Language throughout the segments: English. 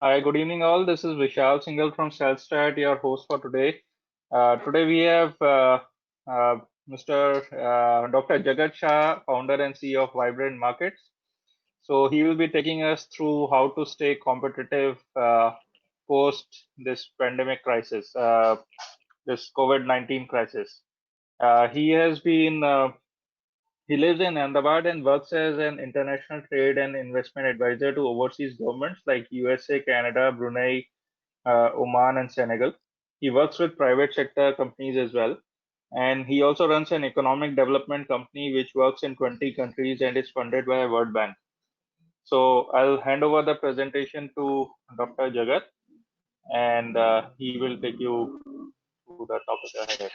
Hi, good evening, all. This is Vishal Singhal from Cellstat, your host for today. Today we have uh, Mr. Dr. Jagat Shah, founder and CEO of Vibrant Markets. So he will be taking us through how to stay competitive post this pandemic crisis, this COVID-19 crisis. He has been he lives in Ahmedabad and works as an international trade and investment advisor to overseas governments like USA, Canada, Brunei, Oman, and Senegal. He works with private sector companies as well. And he also runs an economic development company which works in 20 countries and is funded by a World Bank. So I'll hand over the presentation to Dr. Jagat and he will take you to the topic ahead.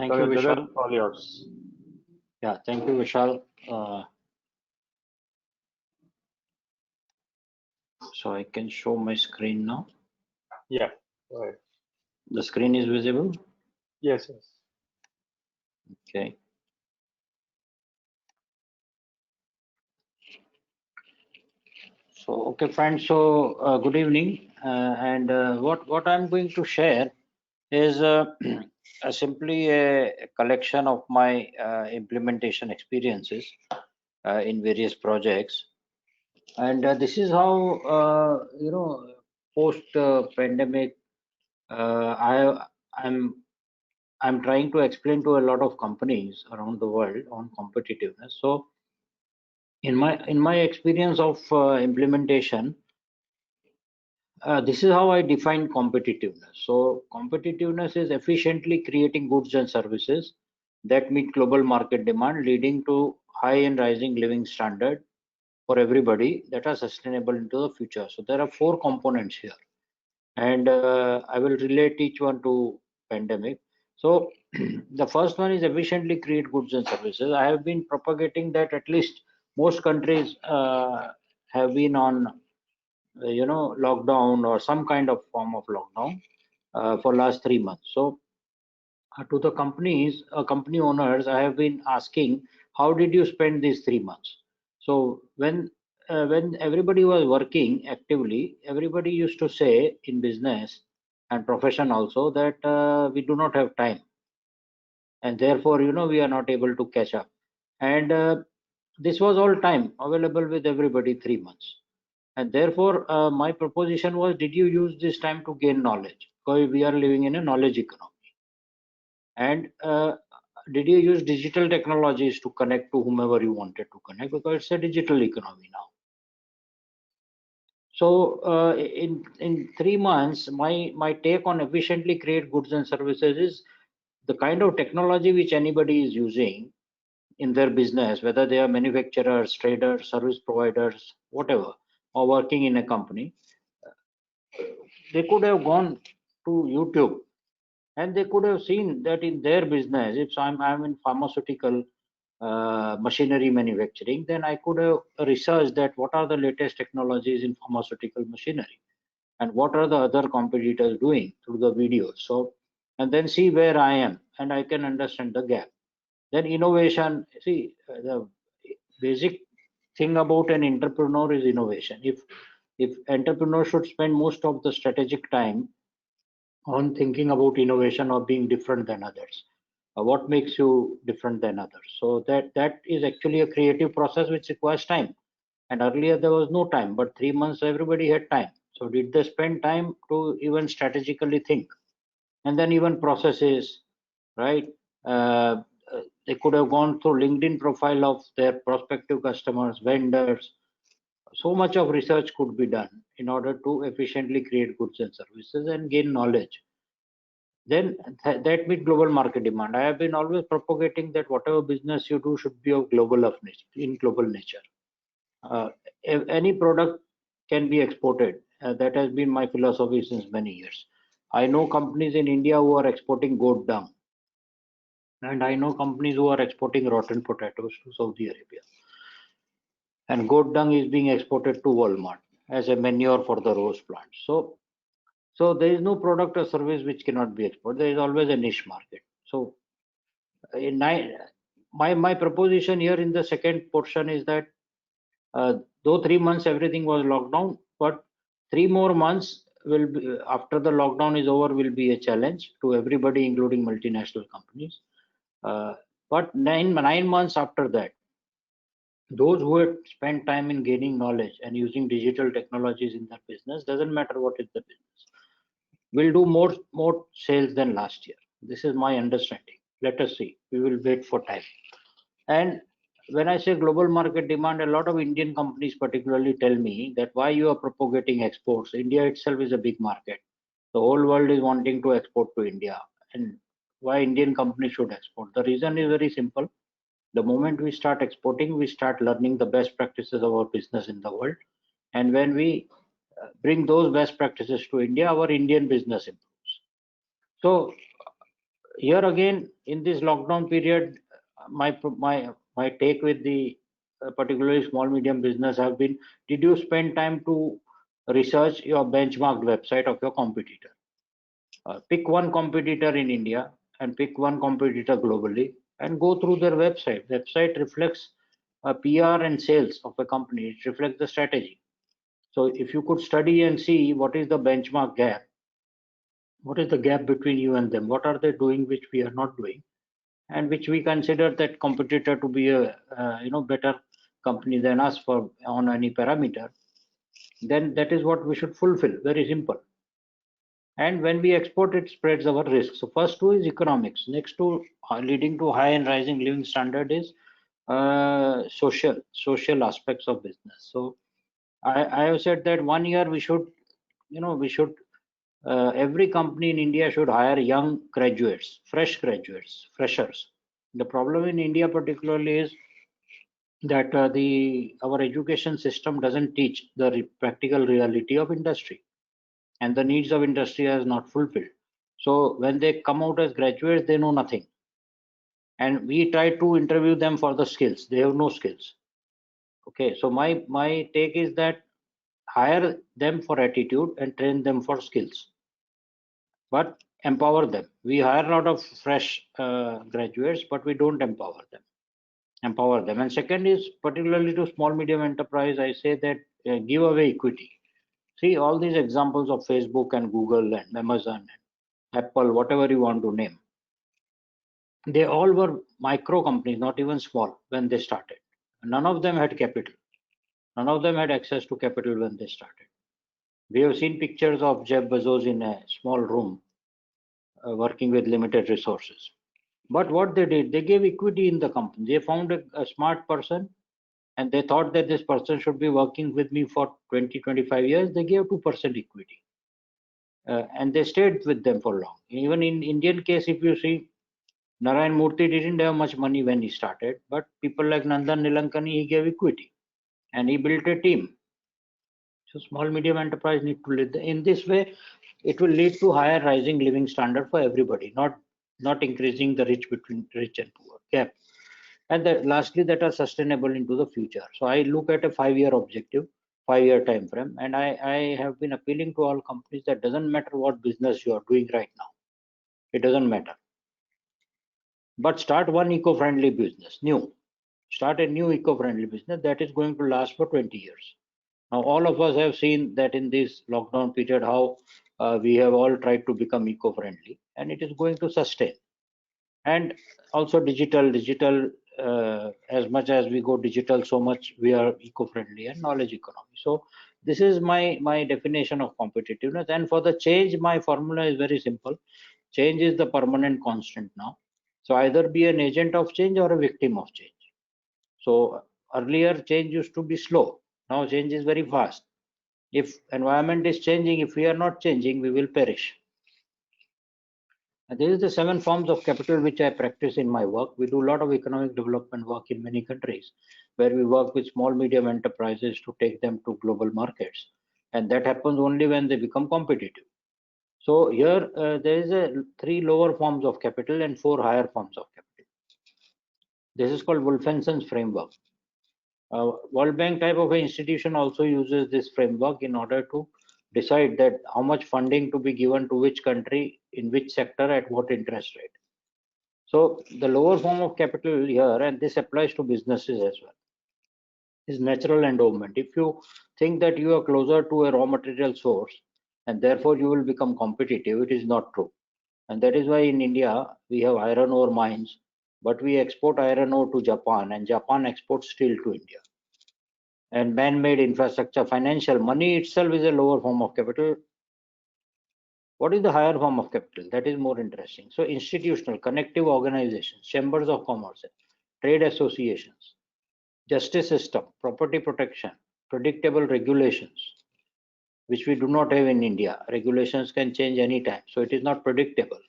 Thank you, Dr. Jagat, Vishal. all yours. Yeah, thank you, Vishal. So I can show my screen now. Yeah, go ahead. The screen is visible. Yes, yes. Okay. So, okay, friends. So, good evening. And what I'm going to share is simply a collection of my implementation experiences in various projects. And this is how post pandemic I'm trying to explain to a lot of companies around the world on competitiveness. So in my experience of implementation, this is how I define competitiveness. So competitiveness is efficiently creating goods and services that meet global market demand, leading to high and rising living standard for everybody that are sustainable into the future. So there are four components here, and I will relate each one to pandemic. So the first one is efficiently create goods and services. I have been propagating that at least most countries have been on lockdown or some kind of form of lockdown for last 3 months. So to the companies, company owners, I have been asking, how did you spend these 3 months? So when everybody was working actively, everybody used to say in business and profession also that we do not have time, and therefore we are not able to catch up. And this was all time available with everybody, 3 months. And therefore, my proposition was, did you use this time to gain knowledge? Because we are living in a knowledge economy. And did you use digital technologies to connect to whomever you wanted to connect? Because it's a digital economy now. So in 3 months, my take on efficiently create goods and services is the kind of technology which anybody is using in their business, whether they are manufacturers, traders, service providers, whatever, or working in a company, they could have gone to YouTube and they could have seen that in their business, if I'm in pharmaceutical machinery manufacturing, then I could have researched that what are the latest technologies in pharmaceutical machinery and what are the other competitors doing through the videos. So, and then see where I am and I can understand the gap. Then innovation, see, the basic thing about an entrepreneur is innovation. If entrepreneurs should spend most of the strategic time on thinking about innovation or being different than others, what makes you different than others? So that is actually a creative process which requires time. And earlier there was no time, but 3 months everybody had time. So did they spend time to even strategically think? And then even processes, right? uh, they could have gone through LinkedIn profile of their prospective customers, vendors. So much of research could be done in order to efficiently create goods and services and gain knowledge. Then that meet global market demand. I have been always propagating that whatever business you do should be of global of nature, in global nature. If any product can be exported. That has been my philosophy since many years. I know companies in India who are exporting goat dung, and I know companies who are exporting rotten potatoes to Saudi Arabia. And goat dung is being exported to Walmart as a manure for the rose plant. So there is no product or service which cannot be exported. There is always a niche market. So in my proposition here in the second portion is that Though 3 months everything was locked down, but 3 more months will be, after the lockdown is over, will be a challenge to everybody, including multinational companies. But 9 months after that, those who had spent time in gaining knowledge and using digital technologies in their business, doesn't matter what is the business, will do more sales than last year. This is my understanding. Let us see. We will wait for time. And when I say global market demand, a lot of Indian companies particularly tell me that why you are propagating exports. India itself is a big market. The whole world is wanting to export to India. And why Indian companies should export? The reason is very simple. The moment we start exporting, we start learning the best practices of our business in the world. And when we bring those best practices to India, our Indian business improves. So here again, in this lockdown period, my take with the particularly small medium business have been: did you spend time to research your benchmarked website of your competitor? Pick one competitor in India and pick one competitor globally and go through their website. Website reflects PR and sales of a company. It reflects the strategy. So if you could study and see what is the benchmark gap, what is the gap between you and them, what are they doing which we are not doing, and which we consider that competitor to be a better company than us for on any parameter, then that is what we should fulfill. Very simple. And when we export, it spreads our risk. So first two is economics. Next to leading to high and rising living standard is social aspects of business. So I have said that 1 year we should, every company in India should hire young graduates, fresh graduates, freshers. The problem in India particularly is that our education system doesn't teach the practical reality of industry, and the needs of industry is not fulfilled. So when they come out as graduates, they know nothing, and we try to interview them for the skills. They have no skills. Okay, so my take is that hire them for attitude and train them for skills, but empower them. We hire a lot of fresh graduates, but we don't empower them. And second is particularly to small medium enterprise, I say that give away equity. See all these examples of Facebook and Google and Amazon and Apple, whatever you want to name, they all were micro companies, not even small, when they started. None of them had capital. None of them had access to capital when they started. We have seen pictures of Jeff Bezos in a small room working with limited resources. But what they did, they gave equity in the company. They found a smart person, and they thought that this person should be working with me for 20-25 years. They gave 2% equity, and they stayed with them for long. Even in Indian case, if you see, Narayan Murthy didn't have much money when he started, but people like Nandan Nilankani, he gave equity, and he built a team. So small medium enterprise need to lead. In this way, it will lead to higher rising living standard for everybody, not increasing the rich between rich and poor gap. And lastly, that are sustainable into the future. So I look at a 5-year objective, 5-year time frame, and I have been appealing to all companies that doesn't matter what business you are doing right now. It doesn't matter. But start one eco-friendly business, new. Start a new eco-friendly business that is going to last for 20 years. Now, all of us have seen that in this lockdown period, how we have all tried to become eco-friendly, and it is going to sustain. And also digital, as much as we go digital, so much we are eco-friendly and knowledge economy. So this is my definition of competitiveness. And for the change, my formula is very simple. Change is the permanent constant now. So either be an agent of change or a victim of change. So earlier change used to be slow. Now change is very fast. If environment is changing, if we are not changing, we will perish. And this is the 7 forms of capital which I practice in my work. We do a lot of economic development work in many countries, where we work with small medium enterprises to take them to global markets, and that happens only when they become competitive. So here there is a 3 lower forms of capital and 4 higher forms of capital. This is called Wolfenson's framework. World Bank type of an institution also uses this framework in order to decide that how much funding to be given to which country in which sector at what interest rate. So the lower form of capital here, and this applies to businesses as well. is natural endowment. If you think that you are closer to a raw material source and therefore you will become competitive, it is not true. And that is why in India we have iron ore mines, but we export iron ore to Japan and Japan exports steel to India. And man-made infrastructure, financial money itself is a lower form of capital. What is the higher form of capital? That is more interesting. So institutional, connective organizations, chambers of commerce, trade associations, justice system, property protection, predictable regulations, which we do not have in India. Regulations can change anytime, so it is not predictable.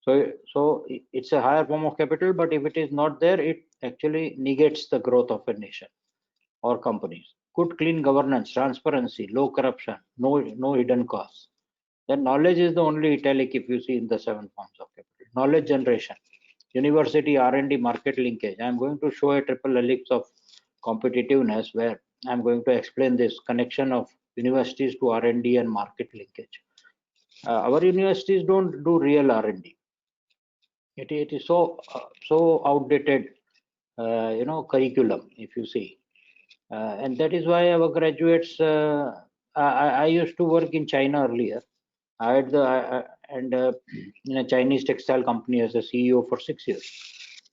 So it's a higher form of capital, but if it is not there, it actually negates the growth of a nation or companies. Good clean governance, transparency, low corruption, no hidden costs. Then knowledge is the only italic if you see in the 7 forms of capital. Knowledge generation, university R&D market linkage. I'm going to show a triple helix of competitiveness where I'm going to explain this connection of universities to R&D and market linkage. Our universities don't do real R&D. It is so outdated, curriculum if you see, and that is why our graduates. I used to work in China earlier. I had in a Chinese textile company as a CEO for 6 years.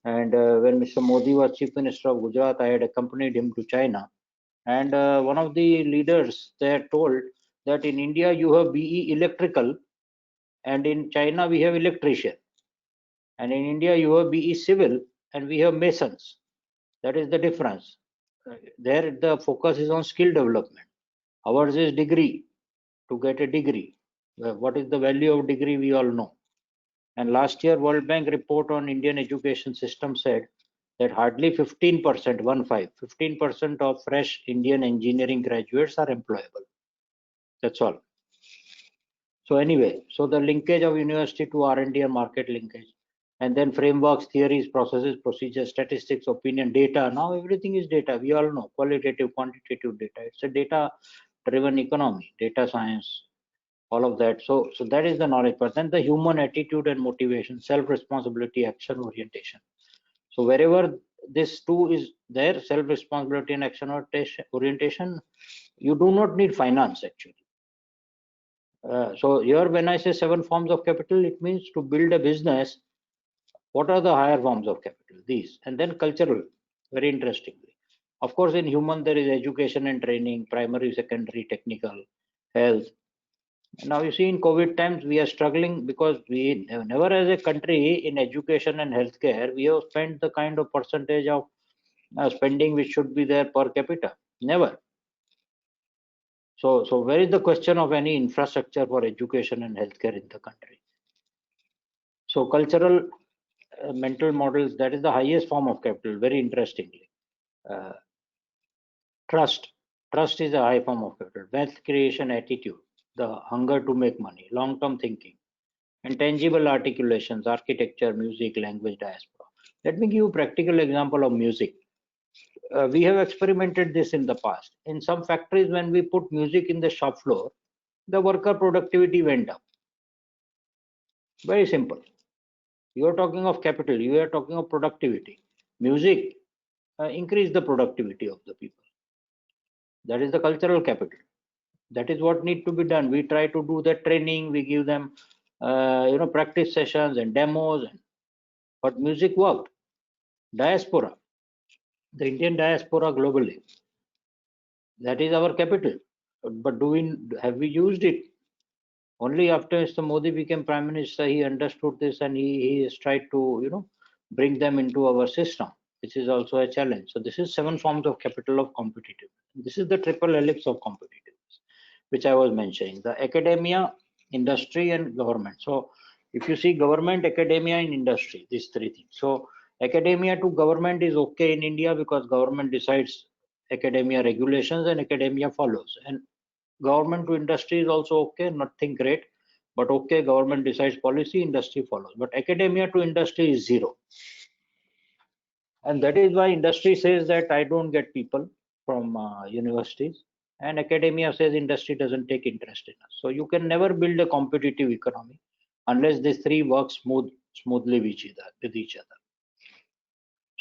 And when Mr. Modi was Chief Minister of Gujarat, I had accompanied him to China. And one of the leaders there told that in India you have BE electrical, and in China we have electrician, and in India you have BE civil, and we have masons. That is the difference. There the focus is on skill development. Ours is degree, to get a degree. What is the value of degree we all know. And last year World Bank report on Indian education system said that hardly 15%, 15% of fresh Indian engineering graduates are employable. That's all. So anyway, so the linkage of university to R&D and market linkage, and then frameworks, theories, processes, procedures, statistics, opinion, data. Now everything is data. We all know qualitative, quantitative data. It's a data-driven economy, data science, all of that. So that is the knowledge part. Then the human attitude and motivation, self-responsibility, action orientation. So wherever this two is there, self-responsibility and action orientation, you do not need finance actually. So here when I say 7 forms of capital, it means to build a business. What are the higher forms of capital? These. And then cultural, very interestingly. Of course, in human, there is education and training, primary, secondary, technical, health. Now you see in COVID times, we are struggling because we never as a country in education and healthcare, we have spent the kind of percentage of spending which should be there per capita. Never. So where is the question of any infrastructure for education and healthcare in the country? So cultural mental models, that is the highest form of capital, very interestingly. Trust is a high form of capital. Wealth creation attitude, the hunger to make money, long-term thinking, and tangible articulations, architecture, music, language, diaspora. Let me give you a practical example of music. We have experimented this in the past. In some factories, when we put music in the shop floor, the worker productivity went up. Very simple. You are talking of capital, you are talking of productivity. Music increase the productivity of the people. That is the cultural capital. That is what need to be done. We try to do that training, we give them practice sessions and demos, but music worked. Diaspora, the Indian diaspora globally, that is our capital. But have we used it? Only after Mr. Modi became Prime Minister, he understood this, and he has tried to bring them into our system, which is also a challenge. So this is 7 forms of capital of competitiveness. This is the triple helix of competitiveness, which I was mentioning: the academia, industry, and government. So if you see government, academia, and industry, these 3 things. So academia to government is okay in India because government decides academia regulations and academia follows. And government to industry is also okay, nothing great, but okay, government decides policy, industry follows. But academia to industry is 0. And that is why industry says that I don't get people from universities, and academia says industry doesn't take interest in us. So you can never build a competitive economy unless these 3 work smoothly with each other.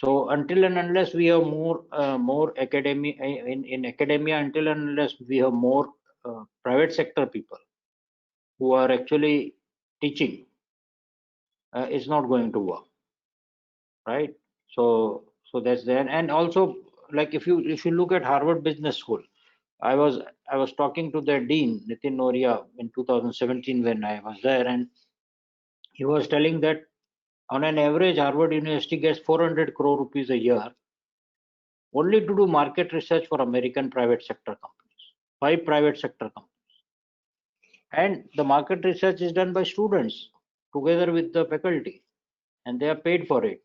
So until and unless we have more academia in academia, until and unless we have more private sector people who are actually teaching, it's not going to work, right? So that's there. And also, like if you look at Harvard Business School, I was talking to their dean Nitin Noria in 2017 when I was there, and he was telling that on an average Harvard University gets 400 crore rupees a year only to do market research for American private sector companies, 5 private sector companies. And the market research is done by students together with the faculty, and they are paid for it.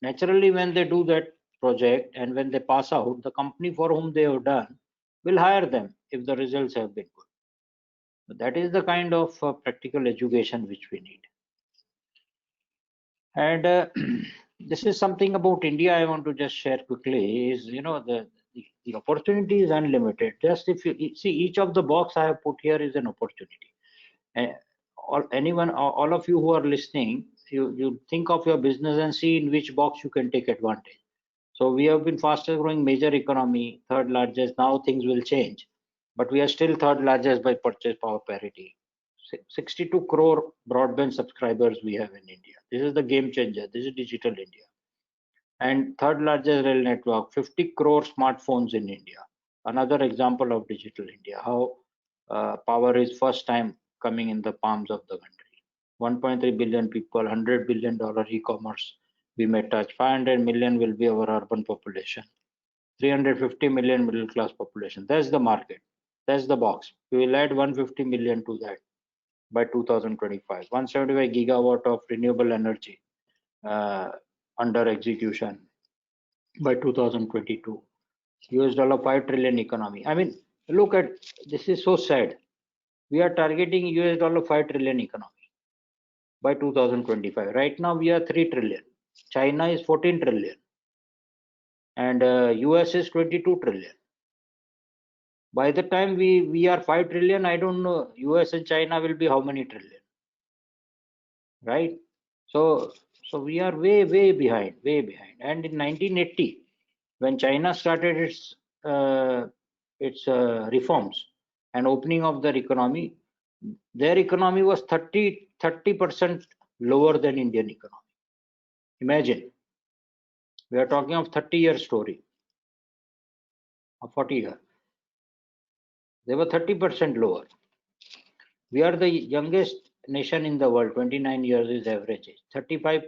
Naturally, when they do that project and when they pass out, the company for whom they have done will hire them if the results have been good. So that is the kind of practical education which we need. And this is something about India I want to just share quickly is, the opportunity is unlimited. Just if you see each of the box I have put here is an opportunity. All of you who are listening, you think of your business and see in which box you can take advantage. So we have been fastest growing major economy, third largest. Now things will change, but we are still third largest by purchase power parity. 62 crore broadband subscribers we have in India. This is the game changer. This is digital India. And third largest rail network, 50 crore smartphones in India. Another example of digital India, how power is first time coming in the palms of the country. 1.3 billion people, $100 billion e-commerce we may touch. 500 million will be our urban population. 350 million middle class population. That's the market. That's the box. We will add 150 million to that by 2025. 175 gigawatt of renewable energy under execution by 2022. $5 trillion economy. I mean, look at this is so sad. We are targeting $5 trillion economy by 2025. Right now we are 3 trillion. China is 14 trillion, and US is 22 trillion. By the time we are 5 trillion, I don't know US and China will be how many trillion, right? So we are way behind. And in 1980, when China started its reforms and opening of their economy, their economy was 30% lower than Indian economy. Imagine, we are talking of 30-year story, or 40 year. They were 30% lower. We are the youngest nation in the world. 29 years is average age. 35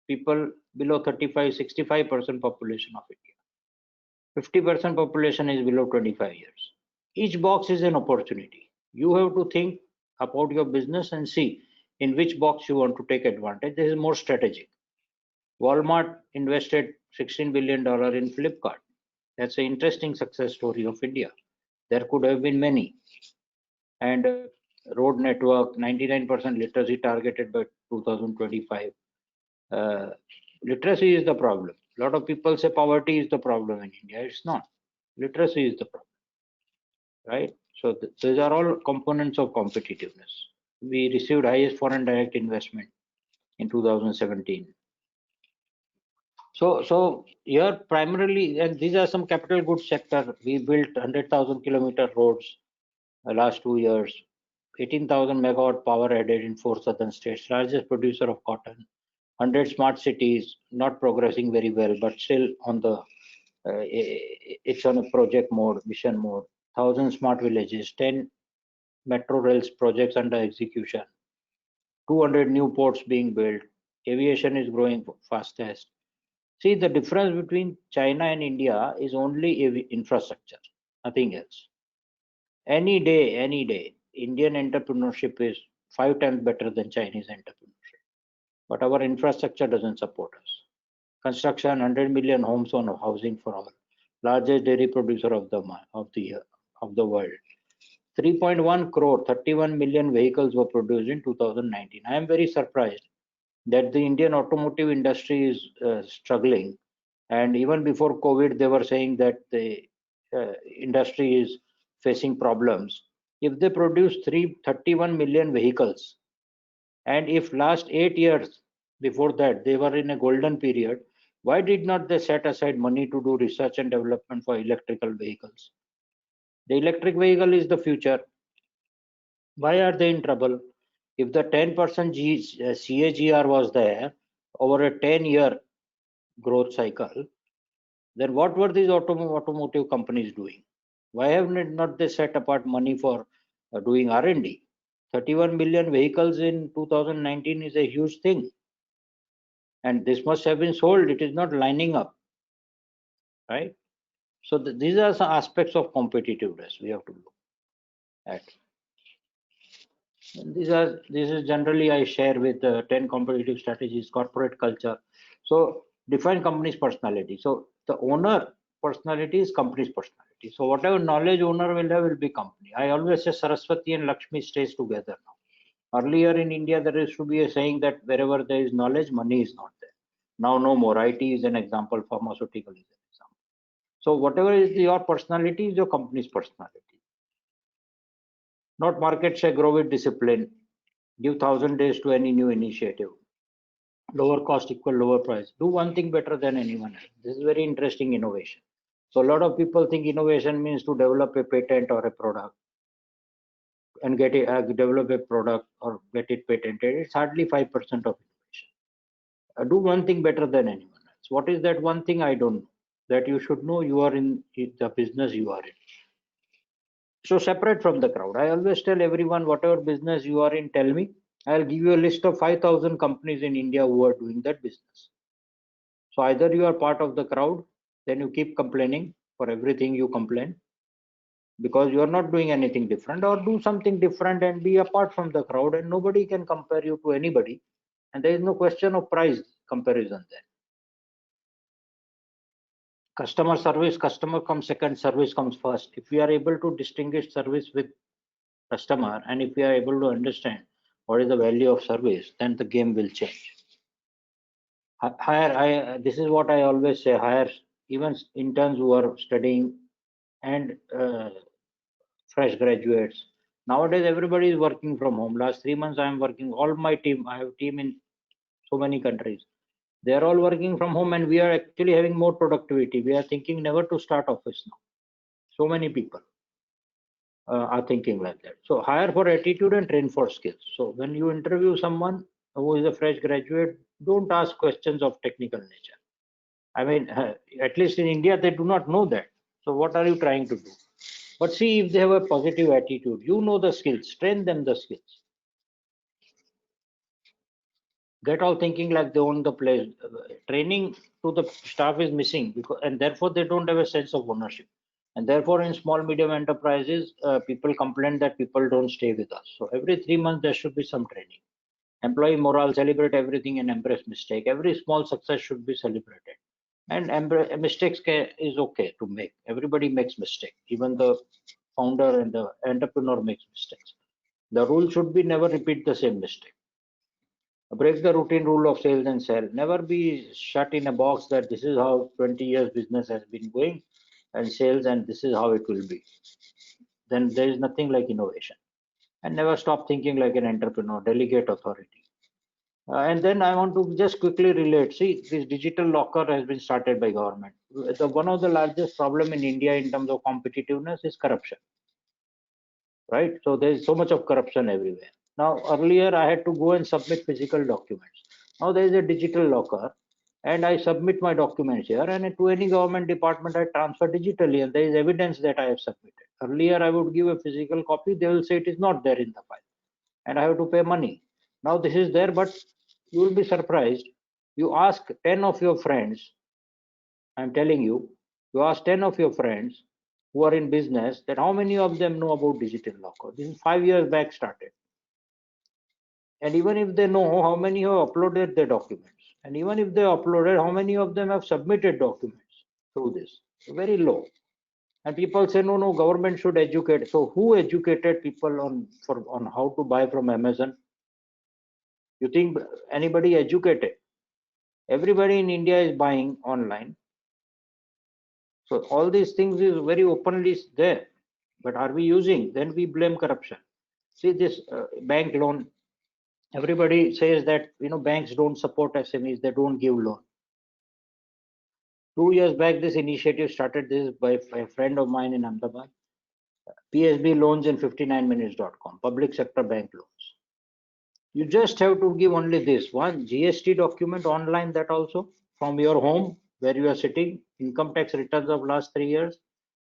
people below 35, 65% population of India. 50% population is below 25 years. Each box is an opportunity. You have to think about your business and see in which box you want to take advantage. This is more strategic. Walmart invested $16 billion in Flipkart. That's an interesting success story of India. There could have been many. And road network, 99% literacy targeted by 2025. Literacy is the problem. A lot of people say poverty is the problem in India. It's not. Literacy is the problem, right? So these are all components of competitiveness. We received highest foreign direct investment in 2017. So here primarily, and these are some capital goods sector. We built 100,000 kilometer roads the last 2 years. 18,000 megawatt power added in 4 southern states. Largest producer of cotton. 100 smart cities, not progressing very well, but still on the it's on a project mode, mission mode. 1,000 smart villages. 10 metro rails projects under execution. 200 new ports being built. Aviation is growing fastest. See, the difference between China and India is only infrastructure, nothing else. Any day, Indian entrepreneurship is 5 times better than Chinese entrepreneurship. But our infrastructure doesn't support us. Construction, 100 million homes on housing for all. Largest dairy producer of the world. 3.1 crore, 31 million vehicles were produced in 2019. I am very surprised that the Indian automotive industry is struggling. And even before COVID, they were saying that the industry is facing problems. If they produce 31 million vehicles, and if last 8 years before that they were in a golden period, Why did not they set aside money to do research and development for electrical vehicles? The electric vehicle is the future. Why are they in trouble? If the 10% CAGR was there over a 10-year growth cycle, then what were these automotive companies doing? Why have not they set apart money for doing R&D? 31 million vehicles in 2019 is a huge thing. And this must have been sold. It is not lining up, right? So these are some aspects of competitiveness we have to look at. And this is generally I share with 10 competitive strategies, corporate culture. So define company's personality. So the owner personality is company's personality. So whatever knowledge owner will have will be company. I always say Saraswati and Lakshmi stays together now. Earlier in India, there used to be a saying that wherever there is knowledge, money is not there. Now no more. IT is an example, pharmaceutical is an example. So whatever is your personality is your company's personality. Not market share, grow with discipline. Give 1,000 days to any new initiative. Lower cost equal lower price. Do one thing better than anyone else. This is very interesting innovation. So a lot of people think innovation means to develop a patent or a product and get it, develop a product or get it patented. It's hardly 5% of innovation. Do one thing better than anyone else. What is that one thing? I don't know. That you should know you are in the business you are in. So separate from the crowd. I always tell everyone, whatever business you are in, tell me. I'll give you a list of 5,000 companies in India who are doing that business. So either you are part of the crowd, then you keep complaining for everything you complain because you are not doing anything different, or do something different and be apart from the crowd, and nobody can compare you to anybody. And there is no question of price comparison there. Customer service, customer comes second, service comes first. If we are able to distinguish service with customer, and if we are able to understand what is the value of service, then the game will change. Hire, this is what I always say, hire even interns who are studying and fresh graduates. Nowadays, everybody is working from home. Last 3 months, I am working, all my team, I have a team in so many countries. They are all working from home, and we are actually having more productivity. We are thinking never to start office now. So many people are thinking like that. So hire for attitude and train for skills. So when you interview someone who is a fresh graduate, don't ask questions of technical nature. I mean, at least in India, they do not know that. So what are you trying to do? But see, if they have a positive attitude, you know the skills, train them the skills. Get all thinking like they own the place. Training to the staff is missing, because, and therefore they don't have a sense of ownership. And therefore, in small medium enterprises, people complain that people don't stay with us. So every 3 months there should be some training. Employee morale, celebrate everything and embrace mistake. Every small success should be celebrated. And mistakes is okay to make. Everybody makes mistake. Even the founder and the entrepreneur makes mistakes. The rule should be never repeat the same mistake. Break the routine rule of sales and sell. Never be shut in a box that this is how 20 years business has been going and sales, and this is how it will be. Then there is nothing like innovation. And never stop thinking like an entrepreneur. Delegate authority. And then I want to just quickly relate. See, this digital locker has been started by government. One of the largest problem in India in terms of competitiveness is corruption, right? So there is so much of corruption everywhere. Now, earlier I had to go and submit physical documents. Now there is a digital locker, and I submit my documents here, and to any government department I transfer digitally, and there is evidence that I have submitted. Earlier I would give a physical copy, they will say it is not there in the file, and I have to pay money. Now this is there, but you will be surprised. You ask 10 of your friends, I'm telling you, you ask 10 of your friends who are in business that how many of them know about digital locker. This is 5 years back started. And even if they know, how many have uploaded their documents? And even if they uploaded, how many of them have submitted documents through this? Very low. And people say, no, no, government should educate. So who educated people on how to buy from Amazon? You think anybody educated? Everybody in India is buying online. So all these things is very openly there. But are we using? Then we blame corruption. See this bank loan. Everybody says that banks don't support SMEs, they don't give loan. 2 years back, this initiative started this by a friend of mine in Ahmedabad. PSB loans in 59minutes.com, public sector bank loans. You just have to give only this one GST document online, that also from your home where you are sitting, income tax returns of last 3 years.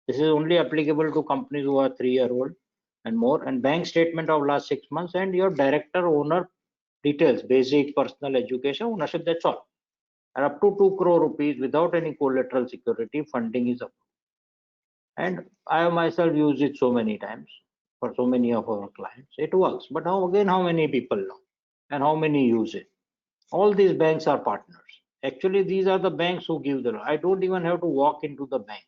This is only applicable to companies who are 3-year old and more, and bank statement of last 6 months, and your director owner details, basic personal education, ownership, that's all. And up to 2 crore rupees without any collateral security, funding is up. And I myself use it so many times for so many of our clients. It works. But how many people know and how many use it? All these banks are partners. Actually, these are the banks who give the loan. I don't even have to walk into the bank.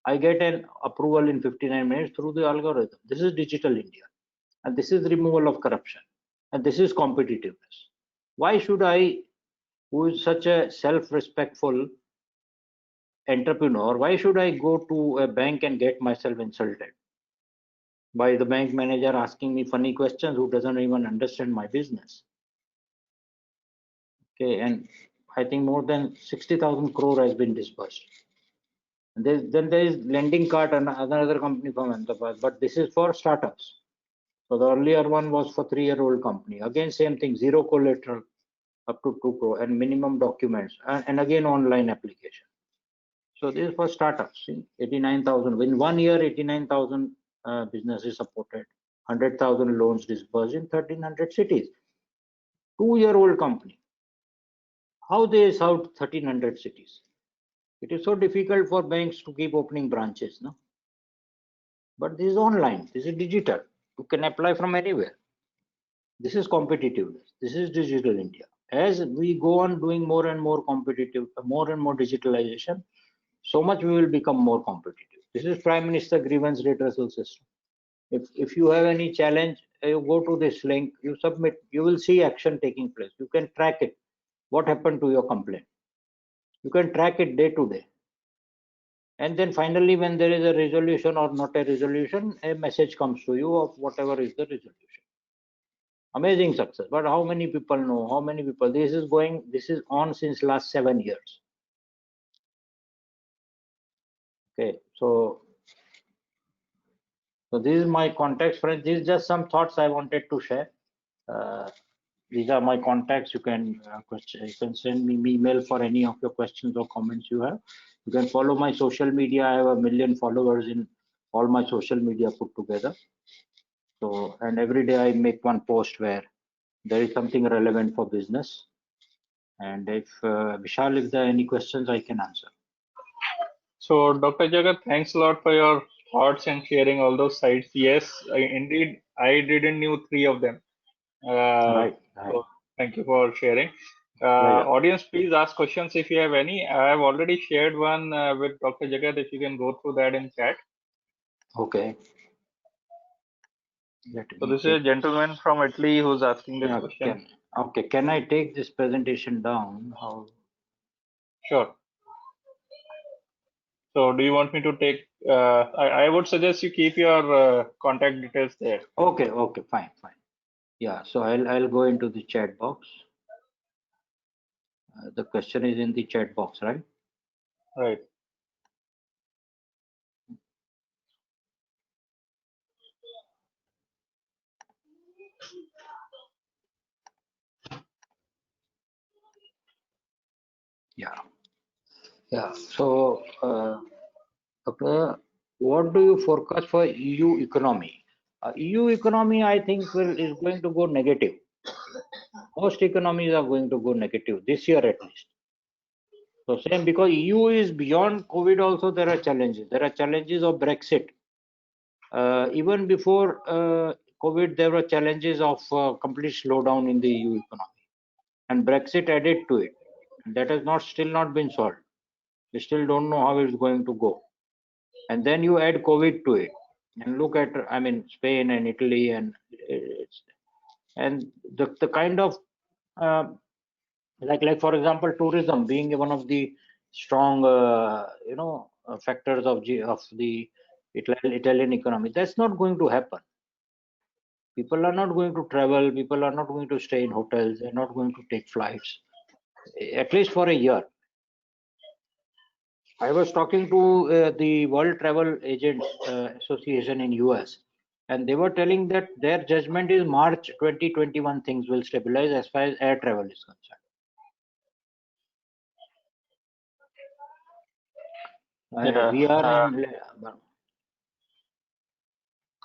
I get an approval in 59 minutes through the algorithm. This is digital India. And this is removal of corruption. And this is competitiveness. Why should I, who is such a self-respectful entrepreneur, why should I go to a bank and get myself insulted by the bank manager asking me funny questions who doesn't even understand my business? Okay, and I think more than 60,000 crore has been disbursed. And then there is lending card and another company from Ahmedabad, but this is for startups. So the earlier one was for 3-year-old company. Again, same thing, zero collateral, up to 2 crore and minimum documents, and again online application. So this is for startups. 89,000 in 1 year, 89,000 businesses supported, 100,000 loans disbursed in 1,300 cities. 2-year-old company. How they served 1,300 cities? It is so difficult for banks to keep opening branches, no? But this is online. This is digital. You can apply from anywhere. This is competitiveness. This is digital India. As we go on doing more and more competitive, more and more digitalization, so much we will become more competitive. This is Prime Minister grievance redressal system. If you have any challenge, you go to this link, you submit, you will see action taking place. You can track it. What happened to your complaint? You can track it day to day. And then finally, when there is a resolution or not a resolution, a message comes to you of whatever is the resolution. Amazing success. But how many people know? How many people? This is on since last 7 years. Okay, so this is my context, friends. These are just some thoughts I wanted to share. These are my contacts. You can send me email for any of your questions or comments you have. You can follow my social media. I have 1 million followers in all my social media put together. So, and every day I make one post where there is something relevant for business. And if Vishal, if there are any questions, I can answer. So, Dr. Jagat, thanks a lot for your thoughts and sharing all those sites. Yes, indeed, I didn't knew 3 of them. Right. So thank you for sharing. Pleasure. Audience, please ask questions if you have any. I have already shared one with Dr. Jagat. If you can go through that in chat. Okay. So this is a gentleman from Italy who's asking this question. Okay, can I take this presentation down? How? Sure. So do you want me to take, I would suggest you keep your contact details there. Okay, fine. Yeah, so I'll go into the chat box. The question is in the chat box, right? Right. Yeah. So, what do you forecast for EU economy? EU economy, I think, is going to go negative. Most economies are going to go negative this year at least. So same, because EU is beyond COVID. Also, there are challenges. There are challenges of Brexit. Even before COVID, there were challenges of complete slowdown in the EU economy, and Brexit added to it. That has still not been solved. We still don't know how it's going to go. And then you add COVID to it, and look at, I mean, Spain and Italy, and the kind of like for example, tourism being one of the strong factors of the Italian economy. That's not going to happen. People are not going to travel. People are not going to stay in hotels. They're not going to take flights, at least for a year. I was talking to the World Travel Agents Association in US, and they were telling that their judgment is March 2021 things will stabilize as far as air travel is concerned. Yeah. We are in,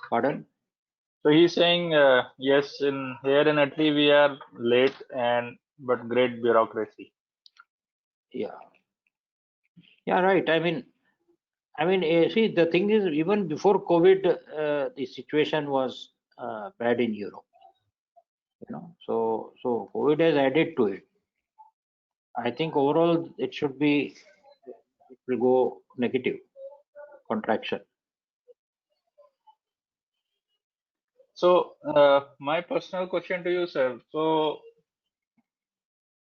pardon? So he's saying, yes, in here in Italy we are late and but great bureaucracy. Yeah, yeah, right. See, the thing is, even before COVID, the situation was bad in Europe. So COVID has added to it. I think overall it will go negative, contraction. So my personal question to you, sir. So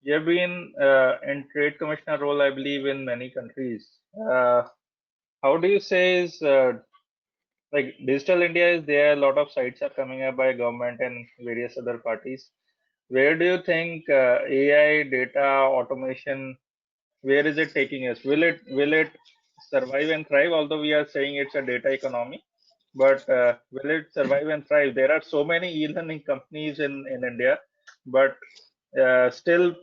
you've been in trade commissioner role, I believe, in many countries. How do you say is like digital India is there? A lot of sites are coming up by government and various other parties. Where do you think AI, data, automation, where is it taking us? Will it survive and thrive? Although we are saying it's a data economy, but will it survive and thrive? There are so many e-learning companies in India, but still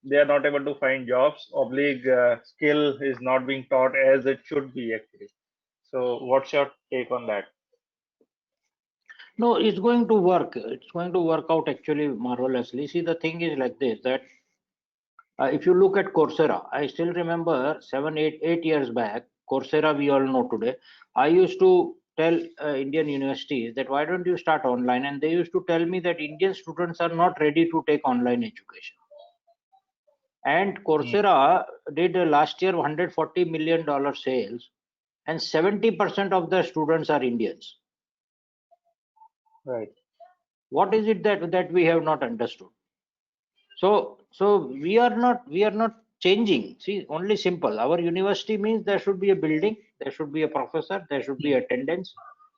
they are not able to find jobs. Oblique skill is not being taught as it should be actually. So, what's your take on that? No, it's going to work. It's going to work out actually marvelously. See, the thing is like this, that if you look at Coursera, I still remember 8 years back, Coursera we all know today. I used to tell Indian universities that why don't you start online? And they used to tell me that Indian students are not ready to take online education. And Coursera did last year $140 million sales, and 70% of the students are Indians. Right. What is it that we have not understood? So we are not changing. See, only simple. Our university means there should be a building, there should be a professor, there should be attendance,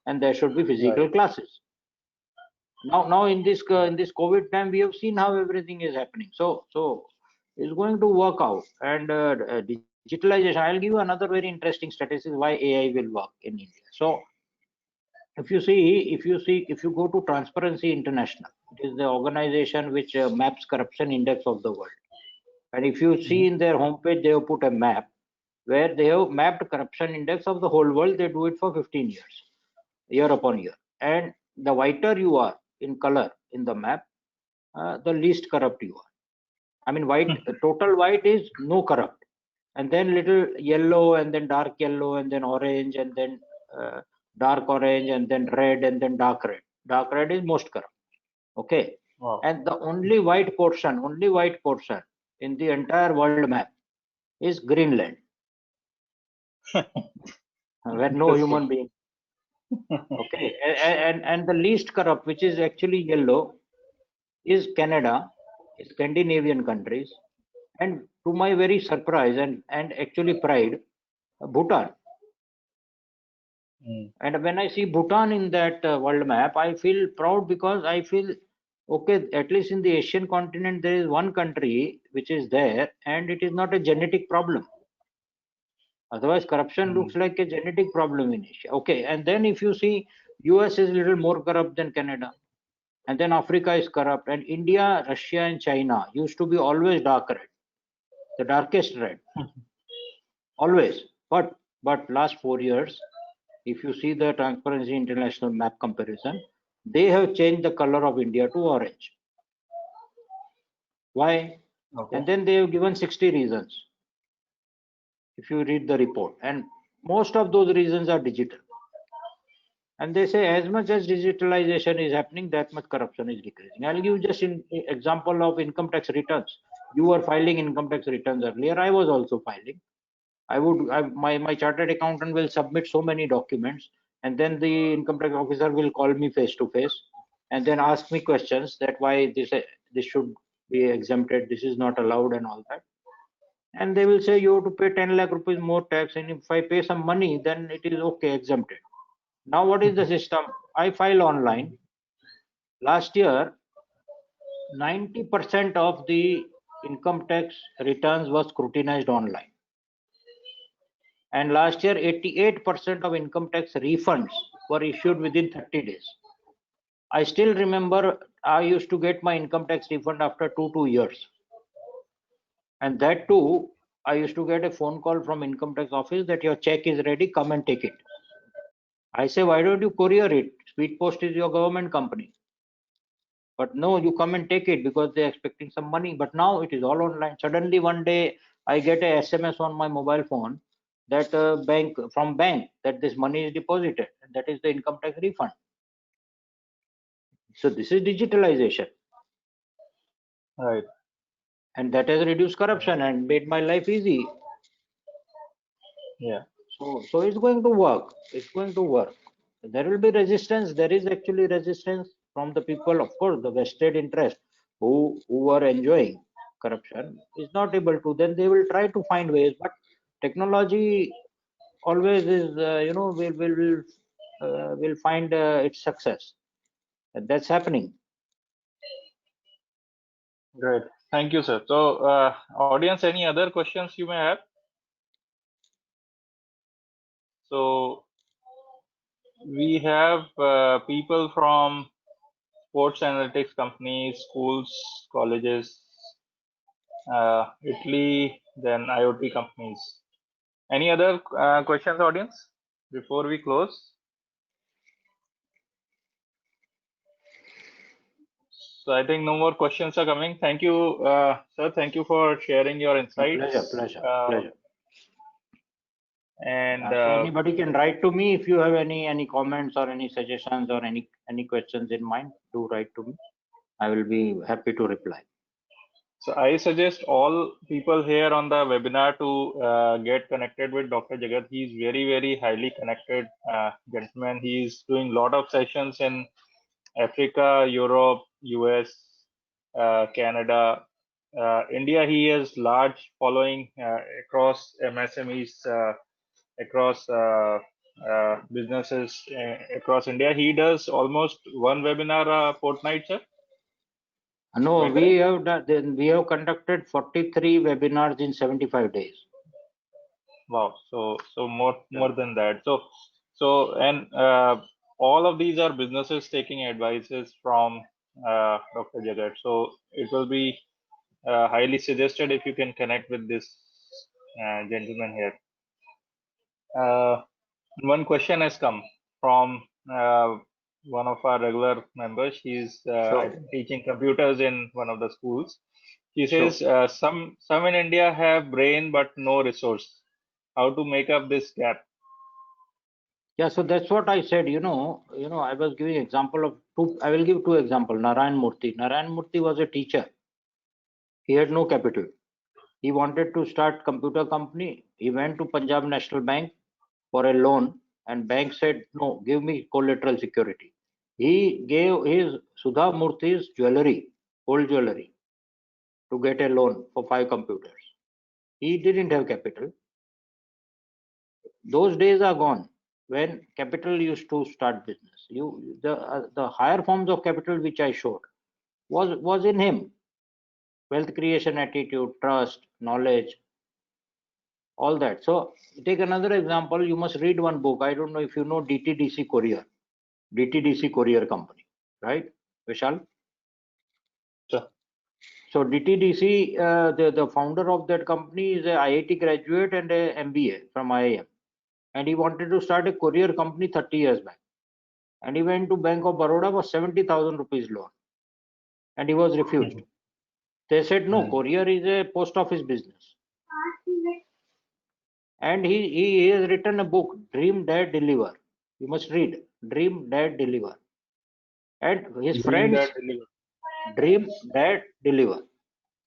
and there should be Right. physical classes. Now in this COVID time, we have seen how everything is happening. So it's going to work out. And digitalization. I'll give you another very interesting statistic why AI will work in India. So if you go to Transparency International, it is the organization which maps corruption index of the world. And if you see in their homepage, they have put a map where they have mapped corruption index of the whole world. They do it for 15 years, year upon year. And the whiter you are in color in the map, the least corrupt you are. I mean, total white is no corrupt. And then little yellow, and then dark yellow, and then orange, and then dark orange, and then red, and then dark red. Dark red is most corrupt. Okay. Wow. And the only white portion in the entire world map is Greenland, where no human Interesting. being. Okay. And the least corrupt, which is actually yellow, is Canada, Scandinavian countries, and to my very surprise and actually pride, Bhutan. And when I see Bhutan in that world map, I feel proud because I feel, okay, at least in the Asian continent, there is one country which is there, and it is not a genetic problem. Otherwise, corruption looks like a genetic problem in Asia. Okay, and then if you see, US is a little more corrupt than Canada, and then Africa is corrupt, and India, Russia, and China used to be always dark red, the darkest red, always. But last 4 years, if you see the Transparency International map comparison, they have changed the color of India to orange. Why? Okay. And then they have given 60 reasons. If you read the report, and most of those reasons are digital. And they say as much as digitalization is happening, that much corruption is decreasing. I'll give just an example of income tax returns. You were filing income tax returns earlier. I was also filing. My chartered accountant will submit so many documents, and then the income tax officer will call me face to face, and then ask me questions that why this should be exempted, this is not allowed, and all that. And they will say you have to pay 10 lakh rupees more tax, and if I pay some money, then it is okay, exempted. Now what is the system? I file online. Last year, 90% of the income tax returns was scrutinized online. And last year, 88% of income tax refunds were issued within 30 days. I still remember I used to get my income tax refund after 2 years. And that too, I used to get a phone call from income tax office that your check is ready, come and take it. I say, why don't you courier it? Speed Post is your government company. But no, you come and take it because they're expecting some money. But now it is all online. Suddenly one day I get a SMS on my mobile phone that bank that this money is deposited, and that is the income tax refund. So this is digitalization, Right. and that has reduced corruption and made my life easy. Yeah. So it's going to work. It's going to work. There will be resistance. There is actually resistance from the people, of course, the vested interest who are enjoying corruption is not able to. Then they will try to find ways. But technology always is, will find its success. And that's happening. Great. Thank you, sir. So, audience, any other questions you may have? So, we have people from sports analytics companies, schools, colleges, Italy, then IoT companies. Any other questions, audience, before we close? So I think no more questions are coming. Thank you, sir. Thank you for sharing your insights. Pleasure. And So anybody can write to me if you have any comments or any suggestions or any questions in mind. Do write to me. I will be happy to reply. so I suggest all people here on the webinar to get connected with Dr. Jagat. He's very, very highly connected gentleman. He's doing a lot of sessions in Africa, Europe, US, Canada, India. He has large following across MSMEs, across businesses across India. He does almost one webinar a fortnight, sir. No, we have done, we have conducted 43 webinars in 75 days. Wow, so more than that. So and all of these are businesses taking advices from Dr. Jagat. So it will be highly suggested if you can connect with this gentleman here. One question has come from one of our regular members. He's I think teaching computers in one of the schools. He says some in India have brain but no resource. How to make up this gap? Yeah, so that's what I said. I was giving example of two. I will give two examples. Narayan Murthy. Narayan Murthy was a teacher. He had no capital. He wanted to start computer company. He went to Punjab National Bank for a loan, and bank said, no, give me collateral security. He gave his Sudha Murthy's jewelry, old jewelry, to get a loan for 5 computers. He didn't have capital. Those days are gone when capital used to start business. The higher forms of capital which I showed was in him. Wealth creation attitude, trust, knowledge, all that. So take another example. You must read one book. I don't know if you know DTDC Courier, DTDC Courier Company, right, Vishal? Sure. So DTDC, the founder of that company is a IIT graduate and a MBA from IIM, and he wanted to start a courier company 30 years back. And he went to Bank of Baroda for 70,000 rupees loan, and he was refused. They said no, courier is a post office business. And he has written a book, Dream Dad Deliver. You must read Dream Dad Deliver. And his friends, Dream Dad Deliver.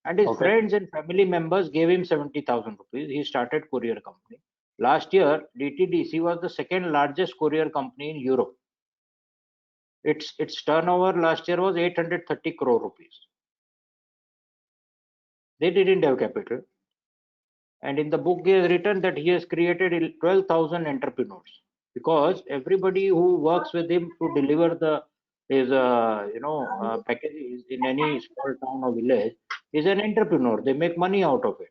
And his friends and family members gave him 70,000 rupees. He started courier company. Last year, DTDC was the second largest courier company in Europe. Its turnover last year was 830 crore rupees. They didn't have capital. And in the book, he has written that he has created 12,000 entrepreneurs, because everybody who works with him to deliver his packages in any small town or village is an entrepreneur. They make money out of it.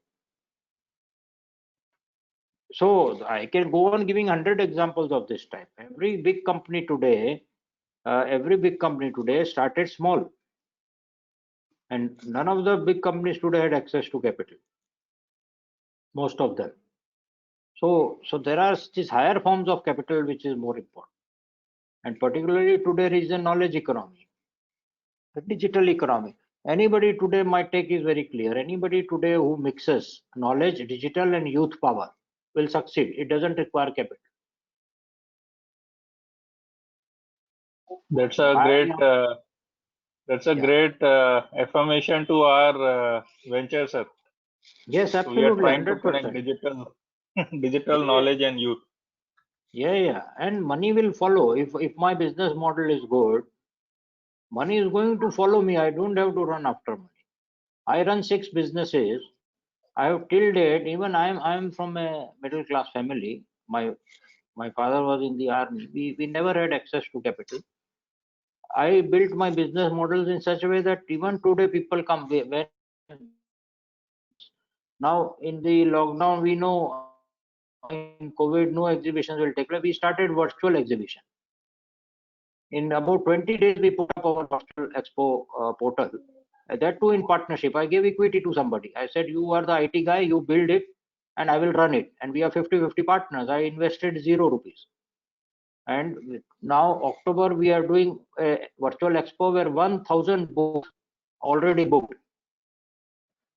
So I can go on giving 100 examples of this type. Every big company today started small, and none of the big companies today had access to capital. Most of them. So there are these higher forms of capital which is more important, and particularly today is the knowledge economy, the digital economy. Anybody today, my take is very clear. Anybody today who mixes knowledge, digital, and youth power will succeed. It doesn't require capital. That's a By great and large, yeah. great affirmation to our venture, sir. Yes, So we are absolutely, trying to connect 100%. digital digital Yeah, knowledge and youth. yeah. And money will follow. If my business model is good, money is going to follow me. I don't have to run after money. I run 6 businesses. I have till date, even I'm from a middle class family. My father was in the army. We never had access to capital. I built my business models in such a way that even today people come when now in the lockdown we know in COVID no exhibitions will take place. We started virtual exhibition. In about 20 days we put up our virtual expo portal. That too in partnership. I gave equity to somebody. I said you are the IT guy, you build it and I will run it. And we are 50-50 partners. I invested 0 rupees. And now October we are doing a virtual expo where 1000 booths already booked.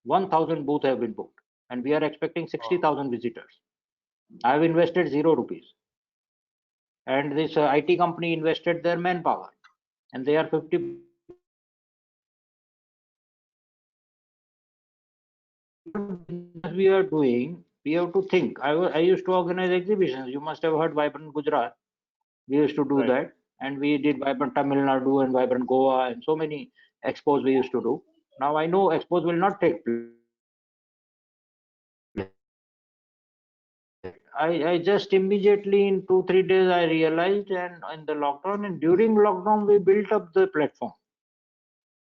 1000 booths have been booked and we are expecting 60,000 visitors. I have invested 0 rupees and this IT company invested their manpower and they are 50 we are doing. We have to think. I used to organize exhibitions. You must have heard Vibrant Gujarat. We used to do Right. that, and we did Vibrant Tamil Nadu and Vibrant Goa and so many expos we used to do. Now I know expos will not take place. I just immediately in 2-3 days I realized, and in the lockdown and during lockdown we built up the platform.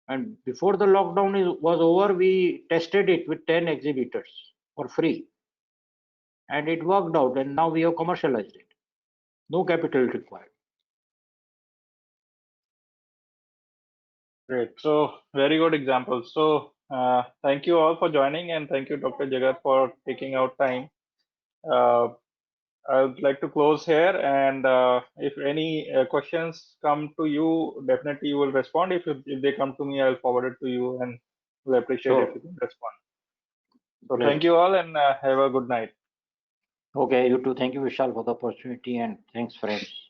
And before the lockdown was over, we tested it with 10 exhibitors for free, and it worked out. And now we have commercialized it. No capital required. Great. So very good example. So thank you all for joining, and thank you, Dr. Jagat, for taking out time. Uh, I would like to close here, and if any questions come to you, definitely you will respond. If they come to me, I'll forward it to you, and we'll appreciate if Sure. you can respond. So thank Pleasure. you all, and have a good night. Okay, you too. Thank you, Vishal, for the opportunity, and thanks, friends.